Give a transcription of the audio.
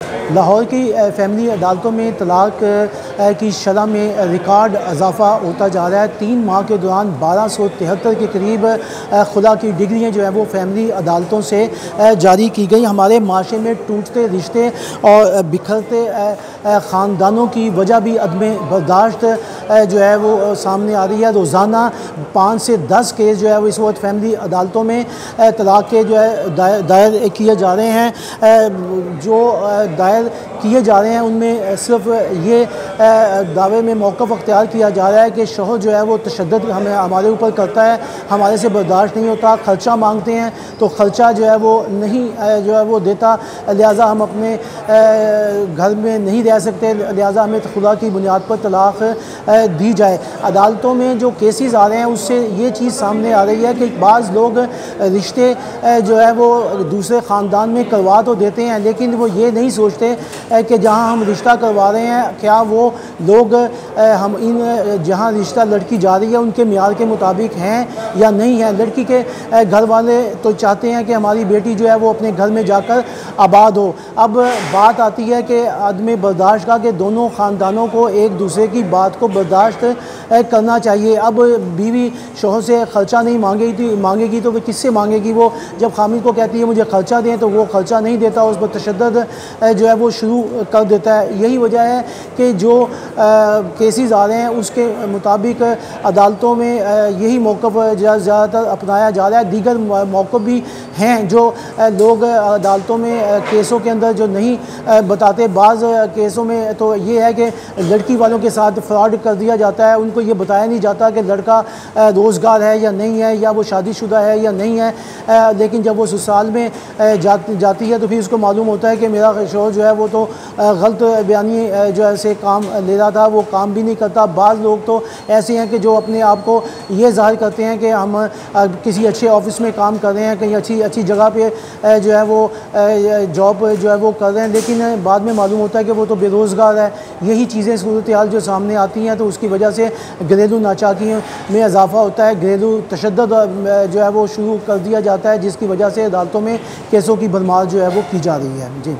लाहौर की फ़ैमिली अदालतों में तलाक की शरह में रिकॉर्ड इजाफ़ा होता जा रहा है। 3 माह के दौरान 1273 के करीब खुला की डिग्रियाँ जो है वो फ़ैमिली अदालतों से जारी की गई। हमारे माशरे में टूटते रिश्ते और बिखरते ख़ानदानों की वजह भी अदम बर्दाश्त जो है वो सामने आ रही है। रोज़ाना 5 से 10 केस जो है वो इस वक्त फ़ैमिली अदालतों में तलाक के जो है दायर किए जा रहे हैं। जो दायर किए जा रहे हैं उनमें सिर्फ ये दावे में मौक़िफ़ अख्तियार किया जा रहा है कि शौहर जो है वो तशद्दुद हमारे ऊपर करता है, हमारे से बर्दाश्त नहीं होता, ख़र्चा मांगते हैं तो ख़र्चा जो है वो नहीं जो है वो देता, लिहाजा हम अपने घर में नहीं रह सकते, लिहाजा हमें खुदा की बुनियाद पर तलाक दी जाए। अदालतों में जो केसेस आ रहे हैं उससे ये चीज़ सामने आ रही है कि बाज़ लोग रिश्ते जो है वो दूसरे ख़ानदान में करवा तो देते हैं, लेकिन वो ये नहीं सोचते कि जहाँ हम रिश्ता करवा रहे हैं क्या वो लोग हम इन जहाँ रिश्ता लड़की जा रही है उनके मियार के मुताबिक हैं या नहीं है। लड़की के घर वाले तो चाहते हैं कि हमारी बेटी जो है वो अपने घर में जाकर आबाद हो। अब बात आती है कि आदमी बर्दाश्त का कि दोनों ख़ानदानों को एक दूसरे की बात को बर्दाश्त करना चाहिए। अब बीवी शौहर से ख़र्चा नहीं मांगेगी तो वो किससे मांगेगी? वो जब खामिद को कहती है मुझे ख़र्चा दें तो वो ख़र्चा नहीं देता, उस पर तशद्दुद जो है वो शुरू कर देता है। यही वजह है कि जो केसेस आ रहे हैं उसके मुताबिक अदालतों में यही मौक़िफ़ ज़्यादातर अपनाया जा रहा है। दीगर मौक़िफ़ भी हैं जो लोग अदालतों में केसों के अंदर जो नहीं बताते। बाज़ केसों में तो ये है कि लड़की वालों के साथ फ्रॉड कर दिया जाता है, उनको ये बताया नहीं जाता कि लड़का रोज़गार है या नहीं है, या वो शादीशुदा है या नहीं है। लेकिन जब वो ससुराल में जाती है तो फिर उसको मालूम होता है कि मेरा शौहर जो है वो तो गलत बयानी जो ऐसे काम ले रहा था, वो काम भी नहीं करता। बाज़ लोग तो ऐसे हैं कि जो अपने आप को ये ज़ाहिर करते हैं कि हम किसी अच्छे ऑफिस में काम कर रहे हैं, कहीं अच्छी जगह पे जो है वो जॉब जो है वो कर रहे हैं, लेकिन बाद में मालूम होता है कि वो तो बेरोज़गार है। यही चीज़ें सूरत हाल जो सामने आती हैं तो उसकी वजह से घरेलू नाचाकियों में इजाफ़ा होता है, घरेलू तशद्दुद जो है वो शुरू कर दिया जाता है, जिसकी वजह से अदालतों में केसों की भरमार जो है वो की जा रही है। जी।